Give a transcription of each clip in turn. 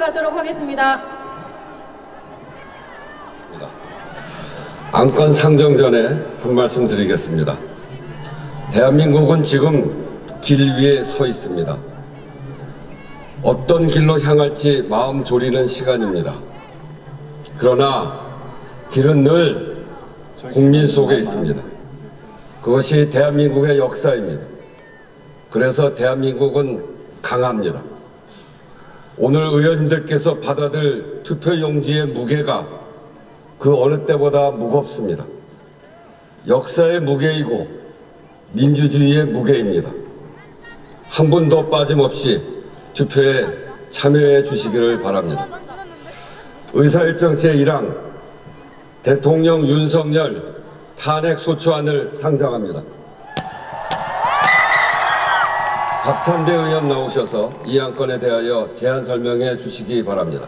갖도록 하겠습니다. 안건 상정 전에 한 말씀 드리겠습니다. 대한민국은 지금 길 위에 서 있습니다. 어떤 길로 향할지 마음 졸이는 시간입니다. 그러나 길은 늘 국민 속에 있습니다. 그것이 대한민국의 역사입니다. 그래서 대한민국은 강합니다. 오늘 의원님들께서 받아들 투표용지의 무게가 그 어느 때보다 무겁습니다. 역사의 무게이고 민주주의의 무게입니다. 한 분도 빠짐없이 투표에 참여해 주시기를 바랍니다. 의사일정 제1항 대통령 윤석열 탄핵소추안을 상정합니다. 박찬대 의원 나오셔서 이 안건에 대하여 제안 설명해 주시기 바랍니다.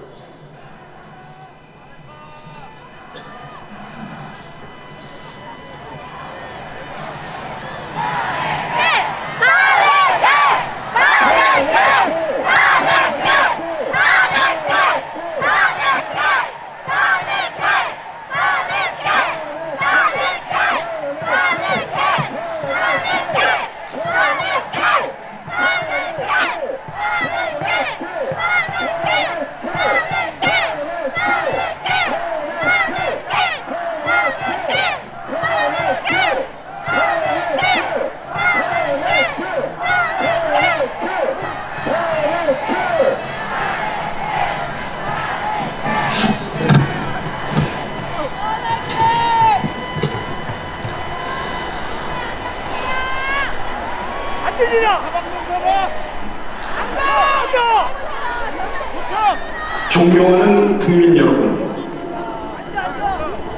존경하는 국민 여러분,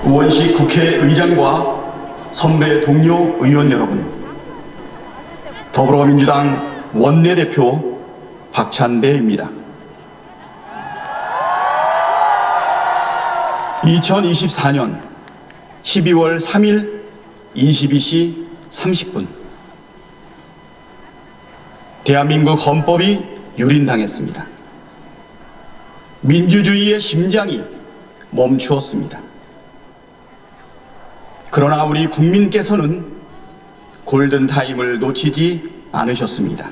우원식 국회의장과 선배 동료 의원 여러분, 더불어민주당 원내대표 박찬대입니다. 2024년 12월 3일 22시 30분 대한민국 헌법이 유린당했습니다. 민주주의의 심장이 멈추었습니다. 그러나 우리 국민께서는 골든타임을 놓치지 않으셨습니다.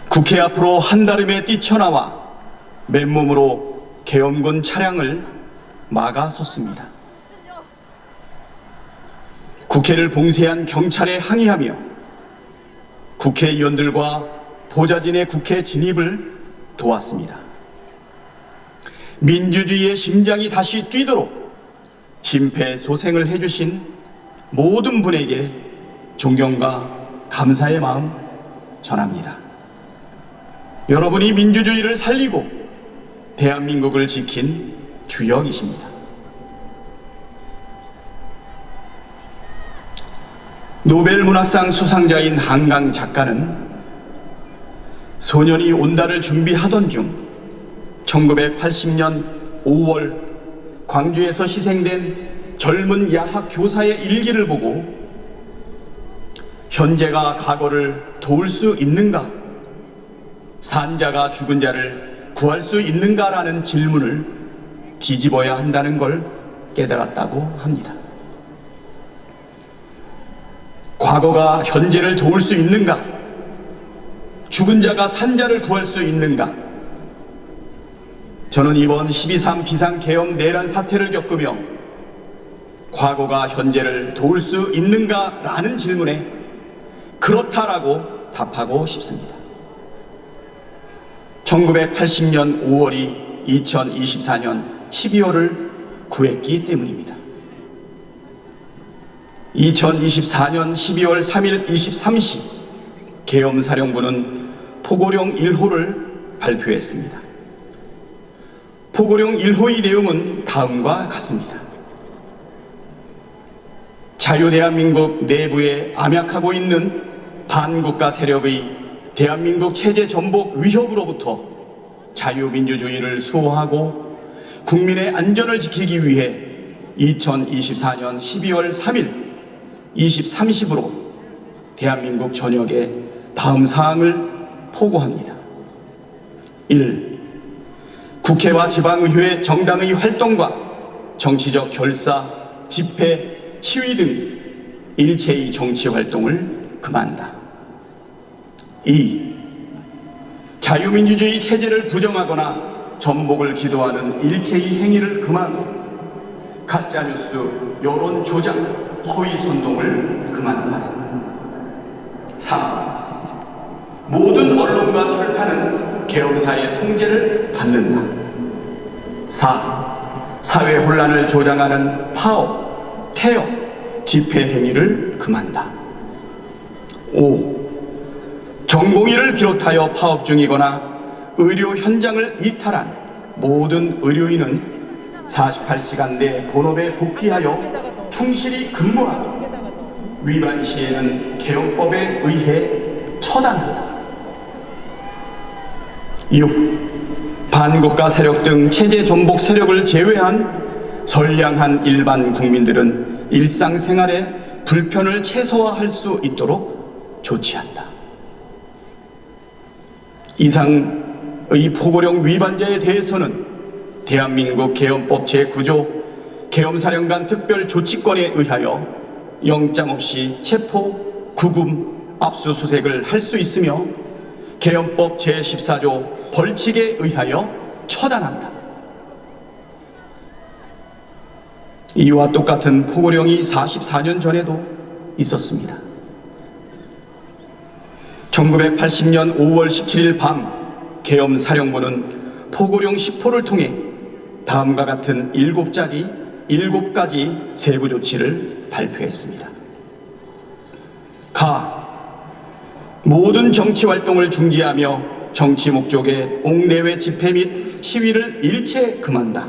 국회 앞으로 한달음에 뛰쳐나와 맨몸으로 계엄군 차량을 막아섰습니다. 국회를 봉쇄한 경찰에 항의하며 국회의원들과 보좌진의 국회 진입을 도왔습니다. 민주주의의 심장이 다시 뛰도록 심폐소생을 해주신 모든 분에게 존경과 감사의 마음 전합니다. 여러분이 민주주의를 살리고 대한민국을 지킨 주역이십니다. 노벨문학상 수상자인 한강 작가는 소년이 온다를 준비하던 중 1980년 5월 광주에서 희생된 젊은 야학 교사의 일기를 보고 현재가 과거를 도울 수 있는가? 산자가 죽은 자를 구할 수 있는가라는 질문을 뒤집어야 한다는 걸 깨달았다고 합니다. 과거가 현재를 도울 수 있는가? 죽은 자가 산자를 구할 수 있는가? 저는 이번 12.3 비상계엄 내란 사태를 겪으며 과거가 현재를 도울 수 있는가? 라는 질문에 그렇다라고 답하고 싶습니다. 1980년 5월이 2024년 12월을 구했기 때문입니다. 2024년 12월 3일 23시 계엄사령부는 포고령 1호를 발표했습니다. 포고령 1호의 내용은 다음과 같습니다. 자유대한민국 내부에 암약하고 있는 반국가 세력의 대한민국 체제 전복 위협으로부터 자유민주주의를 수호하고 국민의 안전을 지키기 위해 2024년 12월 3일 23시부로 대한민국 전역에 다음 사항을 포고합니다. 1. 국회와 지방의회 정당의 활동과 정치적 결사, 집회, 시위 등 일체의 정치 활동을 금한다. 2. 자유민주주의 체제를 부정하거나 전복을 기도하는 일체의 행위를 금하고 가짜뉴스, 여론 조작, 허위 선동을 금한다. 3. 모든 언론과 출판은 계엄사의 통제를 받는다. 4. 사회 혼란을 조장하는 파업, 태업, 집회 행위를 금한다. 5. 전공의를 비롯하여 파업 중이거나 의료 현장을 이탈한 모든 의료인은 48시간 내 본업에 복귀하여 충실히 근무하고 위반 시에는 계엄법에 의해 처단한다. 6. 반국가 세력 등 체제 전복 세력을 제외한 선량한 일반 국민들은 일상생활에 불편을 최소화할 수 있도록 조치한다. 이상의 포고령 위반자에 대해서는 대한민국 계엄법 제9조 계엄사령관 특별조치권에 의하여 영장 없이 체포, 구금, 압수수색을 할 수 있으며 계엄법 제14조 벌칙에 의하여 처단한다. 이와 똑같은 포고령이 44년 전에도 있었습니다. 1980년 5월 17일 밤 계엄사령부는 포고령 10호를 통해 다음과 같은 7가지 세부 조치를 발표했습니다. 모든 정치 활동을 중지하며 정치 목적의 옥내외 집회 및 시위를 일체 금한다.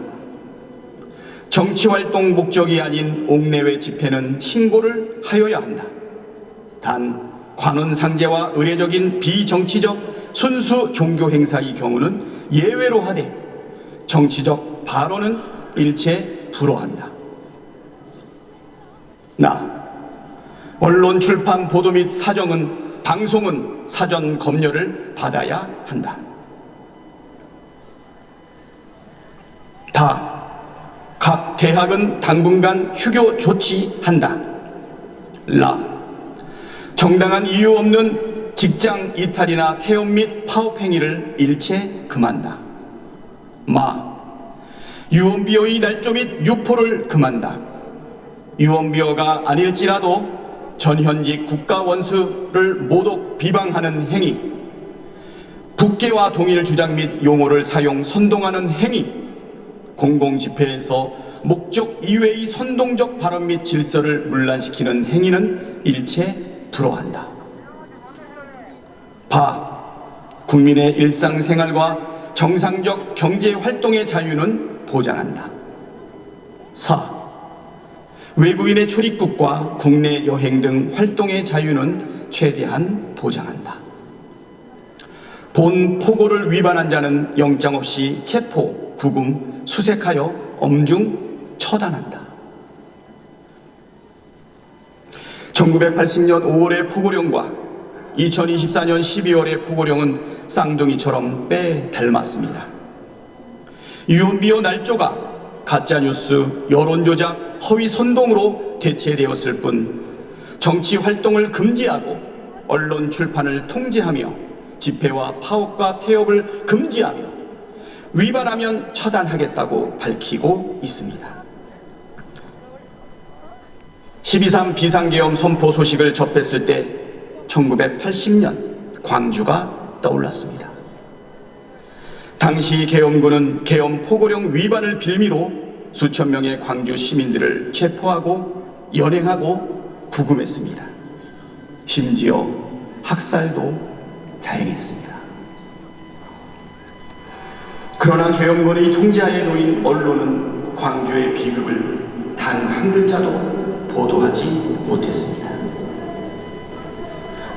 정치 활동 목적이 아닌 옥내외 집회는 신고를 하여야 한다. 단 관원상제와 의례적인 비정치적 순수 종교 행사의 경우는 예외로 하되 정치적 발언은 일체 불허한다. 언론 출판 보도 및 방송은 사전 검열을 받아야 한다. 각 대학은 당분간 휴교 조치한다. 정당한 이유 없는 직장 이탈이나 태업 및 파업 행위를 일체 금한다. 유언비어의 날조 및 유포를 금한다. 유언비어가 아닐지라도 전현직 국가원수를 모독 비방하는 행위, 국계와 동일 주장 및 용어를 사용 선동하는 행위, 공공집회에서 목적 이외의 선동적 발언 및 질서를 문란시키는 행위는 일체 불허한다. 국민의 일상생활과 정상적 경제활동의 자유는 보장한다. 외국인의 출입국과 국내 여행 등 활동의 자유는 최대한 보장한다. 본 포고를 위반한 자는 영장 없이 체포, 구금, 수색하여 엄중 처단한다. 1980년 5월의 포고령과 2024년 12월의 포고령은 쌍둥이처럼 빼닮았습니다. 유언비어 날조가 가짜뉴스, 여론조작, 허위 선동으로 대체되었을 뿐 정치 활동을 금지하고 언론 출판을 통제하며 집회와 파업과 태업을 금지하며 위반하면 처단하겠다고 밝히고 있습니다. 12.3 비상계엄 선포 소식을 접했을 때 1980년 광주가 떠올랐습니다. 당시 계엄군은 계엄 포고령 위반을 빌미로 수천 명의 광주 시민들을 체포하고 연행하고 구금했습니다. 심지어 학살도 자행했습니다. 그러나 계엄군의 통제하에 놓인 언론은 광주의 비극을 단 한 글자도 보도하지 못했습니다.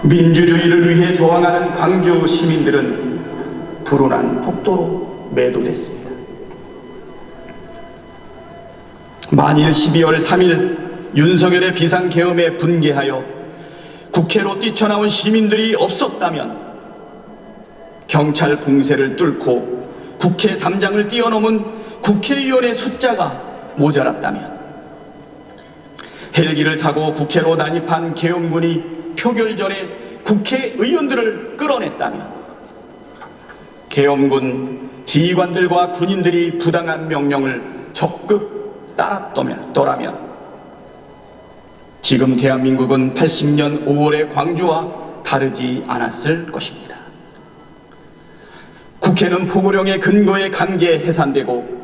민주주의를 위해 저항하는 광주 시민들은 불온한 폭도로 매도됐습니다. 만일 12월 3일 윤석열의 비상계엄에 분개하여 국회로 뛰쳐나온 시민들이 없었다면 경찰 봉쇄를 뚫고 국회 담장을 뛰어넘은 국회의원의 숫자가 모자랐다면, 헬기를 타고 국회로 난입한 계엄군이 표결 전에 국회의원들을 끌어냈다면, 계엄군 지휘관들과 군인들이 부당한 명령을 적극 따랐더라면 지금 대한민국은 80년 5월의 광주와 다르지 않았을 것입니다. 국회는 포고령의 근거에 강제 해산되고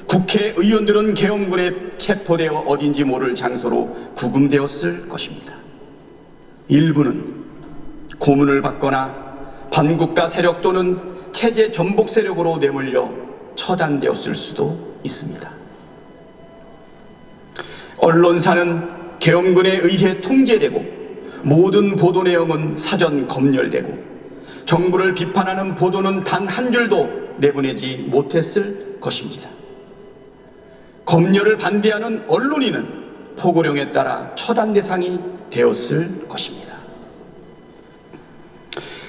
국회의원들은 계엄군에 체포되어 어딘지 모를 장소로 구금되었을 것입니다. 일부는 고문을 받거나 반국가 세력 또는 체제 전복 세력으로 내몰려 처단되었을 수도 있습니다. 언론사는 계엄군에 의해 통제되고 모든 보도 내용은 사전 검열되고 정부를 비판하는 보도는 단 한 줄도 내보내지 못했을 것입니다. 검열을 반대하는 언론인은 포고령에 따라 처단 대상이 되었을 것입니다.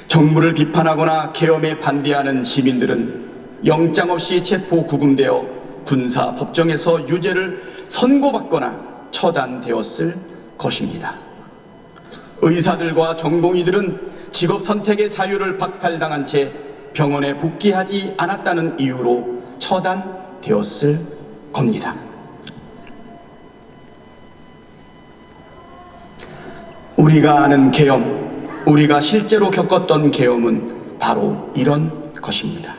정부를 비판하거나 계엄에 반대하는 시민들은 영장 없이 체포 구금되어 군사 법정에서 유죄를 선고받거나 처단되었을 것입니다. 의사들과 전공의들은 직업 선택의 자유를 박탈당한 채 병원에 복귀하지 않았다는 이유로 처단되었을 겁니다. 우리가 아는 계엄, 우리가 실제로 겪었던 계엄은 바로 이런 것입니다.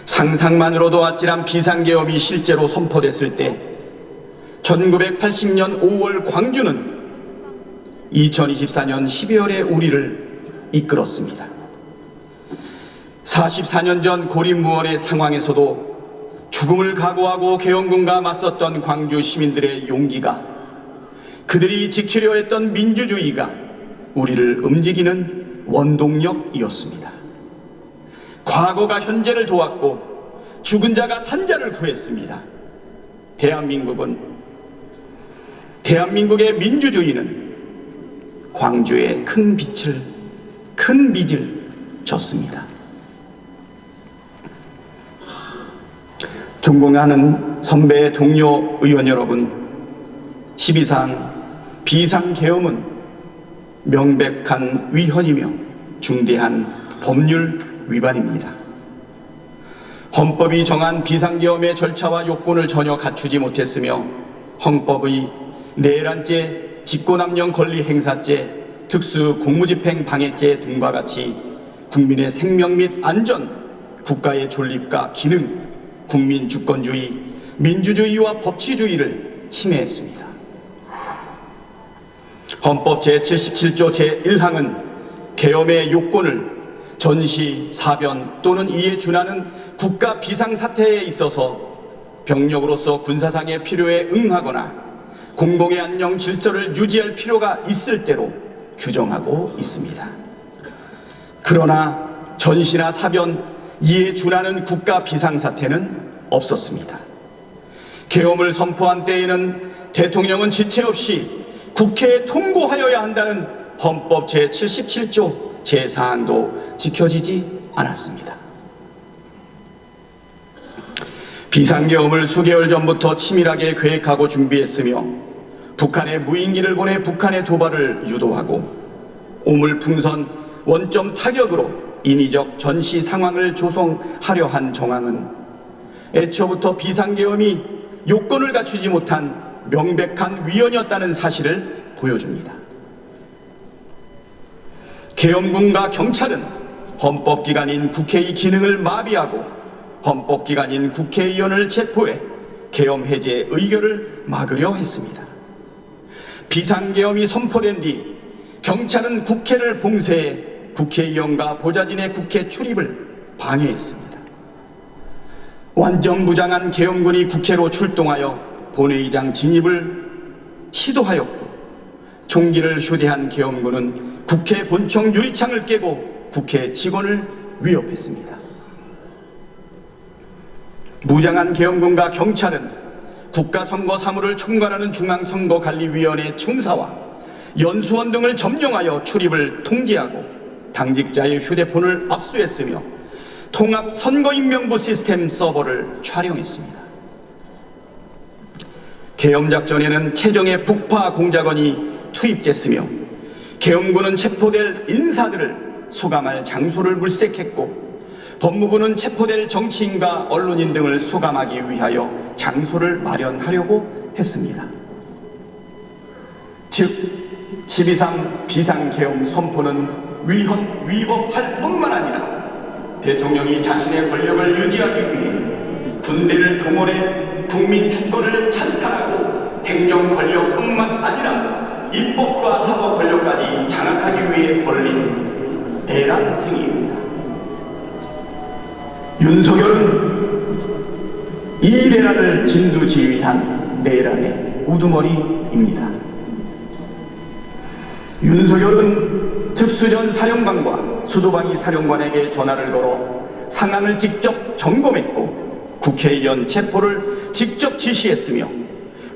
상상만으로도 아찔한 비상계엄이 실제로 선포됐을 때 1980년 5월 광주는 2024년 12월에 우리를 이끌었습니다. 44년 전 고립무원의 상황에서도 죽음을 각오하고 계엄군과 맞섰던 광주 시민들의 용기가, 그들이 지키려 했던 민주주의가 우리를 움직이는 원동력이었습니다. 과거가 현재를 도왔고 죽은 자가 산자를 구했습니다. 대한민국의 민주주의는 광주에 큰 빚을 졌습니다. 존경하는 선배 동료 의원 여러분, 12상 비상계엄은 명백한 위헌이며 중대한 법률 위반입니다. 헌법이 정한 비상계엄의 절차와 요건을 전혀 갖추지 못했으며 헌법의 내란죄, 직권남용 권리행사죄, 특수공무집행 방해죄 등과 같이 국민의 생명 및 안전, 국가의 존립과 기능, 국민 주권주의, 민주주의와 법치주의를 침해했습니다. 헌법 제77조 제1항은 계엄의 요건을 전시, 사변 또는 이에 준하는 국가 비상사태에 있어서 병력으로서 군사상의 필요에 응하거나 공공의 안녕 질서를 유지할 필요가 있을 때로 규정하고 있습니다. 그러나 전시나 사변, 이에 준하는 국가 비상사태는 없었습니다. 계엄을 선포한 때에는 대통령은 지체 없이 국회에 통고하여야 한다는 헌법 제77조 제4항도 지켜지지 않았습니다. 비상계엄을 수개월 전부터 치밀하게 계획하고 준비했으며 북한에 무인기를 보내 북한의 도발을 유도하고 오물풍선 원점 타격으로 인위적 전시 상황을 조성하려 한 정황은 애초부터 비상계엄이 요건을 갖추지 못한 명백한 위헌이었다는 사실을 보여줍니다. 계엄군과 경찰은 헌법기관인 국회의 기능을 마비하고 헌법기관인 국회의원을 체포해 계엄 해제 의결을 막으려 했습니다. 비상계엄이 선포된 뒤 경찰은 국회를 봉쇄해 국회의원과 보좌진의 국회 출입을 방해했습니다. 완전무장한 계엄군이 국회로 출동하여 본회의장 진입을 시도하였고 총기를 휴대한 계엄군은 국회 본청 유리창을 깨고 국회 직원을 위협했습니다. 무장한 계엄군과 경찰은 국가선거 사무를 총괄하는 중앙선거관리위원회 총사와 연수원 등을 점령하여 출입을 통제하고 당직자의 휴대폰을 압수했으며 통합 선거인명부 시스템 서버를 촬영했습니다. 계엄작전에는 최정예 북파 공작원이 투입됐으며 계엄군은 체포될 인사들을 수감할 장소를 물색했고 법무부는 체포될 정치인과 언론인 등을 수감하기 위하여 장소를 마련하려고 했습니다. 즉 12.3 비상계엄 선포는 위헌 위법할 뿐만 아니라 대통령이 자신의 권력을 유지하기 위해 군대를 동원해 국민 주권을 찬탈하고 행정 권력뿐만 아니라 입법과 사법 권력까지 장악하기 위해 벌린 내란 행위입니다. 윤석열은 이 내란을 진두지휘한 내란의 우두머리입니다. 윤석열은 특수전 사령관과 수도방위 사령관에게 전화를 걸어 상황을 직접 점검했고 국회의원 체포를 직접 지시했으며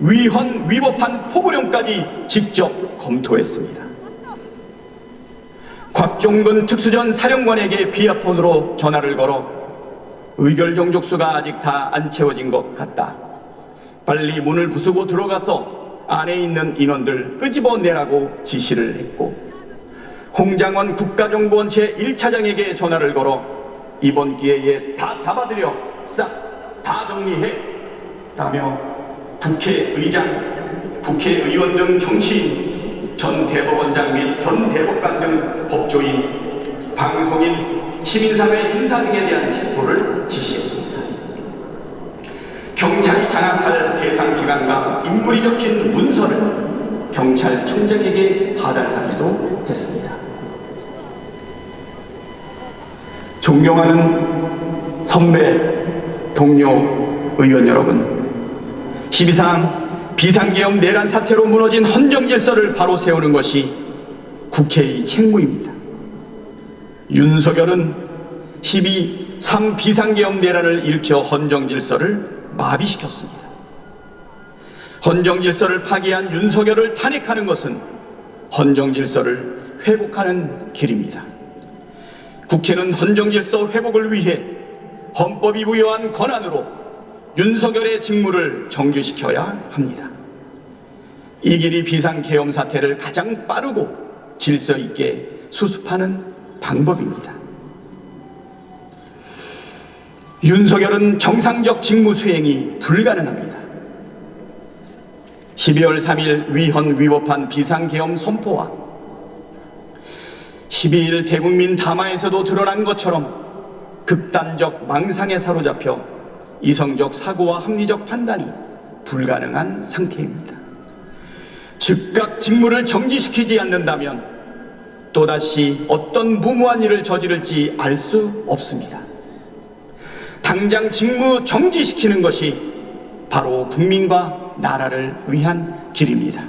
위헌 위법한 포고령까지 직접 검토했습니다. 곽종근 특수전 사령관에게 비아폰으로 전화를 걸어 의결 종족수가 아직 다 안 채워진 것 같다. 빨리 문을 부수고 들어가서 안에 있는 인원들 끄집어내라고 지시를 했고 홍장원 국가정보원 제1차장에게 전화를 걸어 이번 기회에 다 잡아들여 싹 다 정리해 라며 국회의장, 국회의원 등 정치인, 전 대법원장 및 전 대법관 등 법조인, 방송인, 시민사회 인사 등에 대한 체포를 지시했습니다. 경찰이 장악할 대상 기관과 인물이 적힌 문서를 경찰청장에게 하달하기도 했습니다. 존경하는 선배, 동료, 의원 여러분, 12.3 비상계엄 내란 사태로 무너진 헌정질서를 바로 세우는 것이 국회의 책무입니다. 윤석열은 12.3 비상계엄 내란을 일으켜 헌정질서를 마비시켰습니다. 헌정질서를 파괴한 윤석열을 탄핵하는 것은 헌정질서를 회복하는 길입니다. 국회는 헌정질서 회복을 위해 헌법이 부여한 권한으로 윤석열의 직무를 정규시켜야 합니다. 이 길이 비상계엄 사태를 가장 빠르고 질서 있게 수습하는 방법입니다. 윤석열은 정상적 직무 수행이 불가능합니다. 12월 3일 위헌 위법한 비상계엄 선포와 12일 대국민 담화에서도 드러난 것처럼 극단적 망상에 사로잡혀 이성적 사고와 합리적 판단이 불가능한 상태입니다. 즉각 직무를 정지시키지 않는다면 또다시 어떤 무모한 일을 저지를지 알 수 없습니다. 당장 직무 정지시키는 것이 바로 국민과 나라를 위한 길입니다.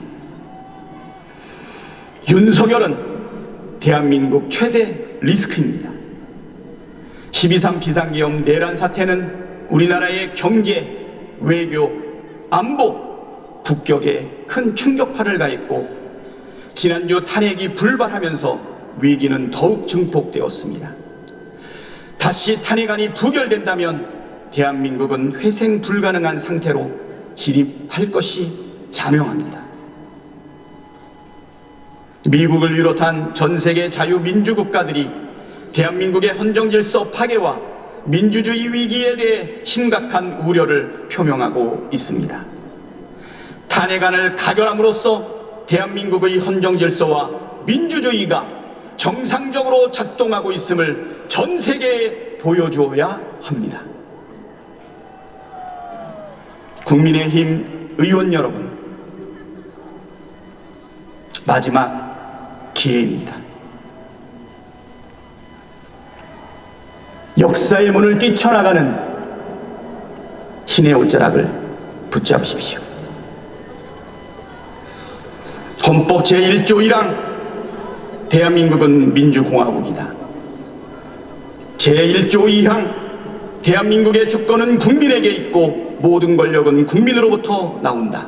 윤석열은 대한민국 최대 리스크입니다. 12.3 비상계엄 내란 사태는 우리나라의 경제, 외교, 안보, 국격에 큰 충격파를 가했고 지난주 탄핵이 불발하면서 위기는 더욱 증폭되었습니다. 다시 탄핵안이 부결된다면 대한민국은 회생 불가능한 상태로 진입할 것이 자명합니다. 미국을 비롯한 전 세계 자유민주국가들이 대한민국의 헌정질서 파괴와 민주주의 위기에 대해 심각한 우려를 표명하고 있습니다. 탄핵안을 가결함으로써 대한민국의 헌정질서와 민주주의가 정상적으로 작동하고 있음을 전 세계에 보여주어야 합니다. 국민의힘 의원 여러분, 마지막 기회입니다. 역사의 문을 뛰쳐나가는 신의 옷자락을 붙잡으십시오. 헌법 제1조 1항 대한민국은 민주공화국이다. 제1조 2항 대한민국의 주권은 국민에게 있고 모든 권력은 국민으로부터 나온다.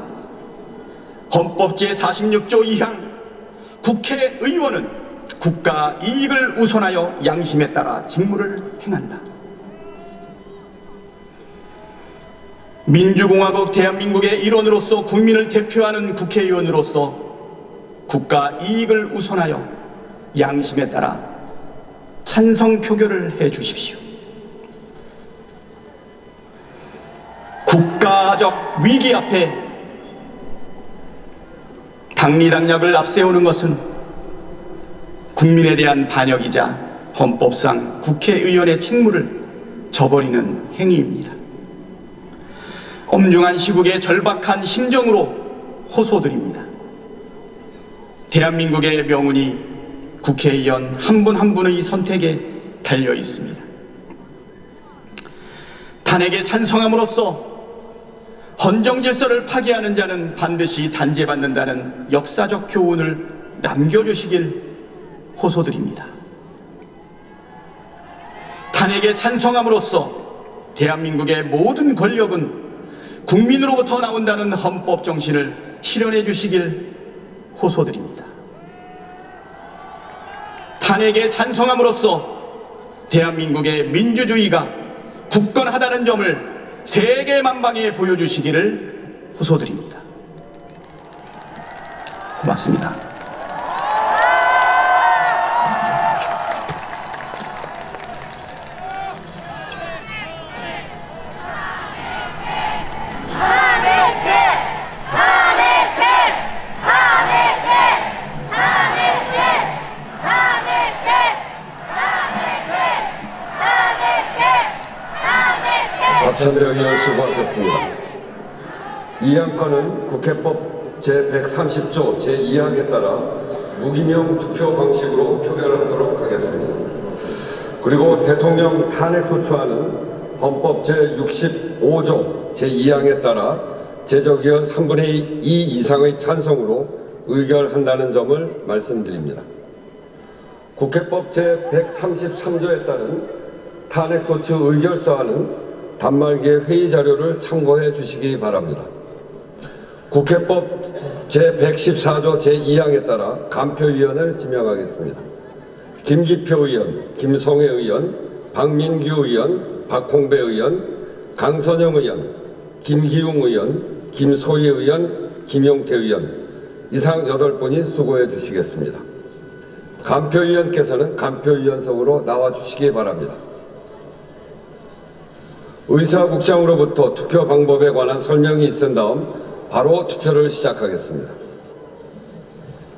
헌법 제46조 2항 국회의원은 국가 이익을 우선하여 양심에 따라 직무를 행한다. 민주공화국 대한민국의 일원으로서 국민을 대표하는 국회의원으로서 국가 이익을 우선하여 양심에 따라 찬성 표결을 해 주십시오. 국가적 위기 앞에 당리당략을 앞세우는 것은 국민에 대한 반역이자 헌법상 국회의원의 책무를 저버리는 행위입니다. 엄중한 시국의 절박한 심정으로 호소드립니다. 대한민국의 명운이 국회의원 한 분 한 분의 선택에 달려 있습니다. 탄핵에 찬성함으로써 헌정 질서를 파괴하는 자는 반드시 단죄받는다는 역사적 교훈을 남겨주시길 호소드립니다. 탄핵에 찬성함으로써 대한민국의 모든 권력은 국민으로부터 나온다는 헌법 정신을 실현해 주시길 호소드립니다. 탄핵에 찬성함으로써 대한민국의 민주주의가 굳건하다는 점을 세계 만방에 보여주시기를 호소드립니다. 고맙습니다. 박찬대 의원 수고하셨습니다. 이 안건은 국회법 제130조 제2항에 따라 무기명 투표 방식으로 표결을 하도록 하겠습니다. 그리고 대통령 탄핵 소추안은 헌법 제65조 제2항에 따라 제적의원 3분의 2 이상의 찬성으로 의결한다는 점을 말씀드립니다. 국회법 제133조에 따른 탄핵소추 의결서안은 단말기의 회의 자료를 참고해 주시기 바랍니다. 국회법 제114조 제2항에 따라 간표위원을 지명하겠습니다. 김기표 의원, 김성애 의원, 박민규 의원, 박홍배 의원, 강선영 의원, 김기웅 의원, 김소희 의원, 김용태 의원 이상 8분이 수고해 주시겠습니다. 간표위원께서는 간표위원석으로 나와 주시기 바랍니다. 의사국장으로부터 투표 방법에 관한 설명이 있은 다음 바로 투표를 시작하겠습니다.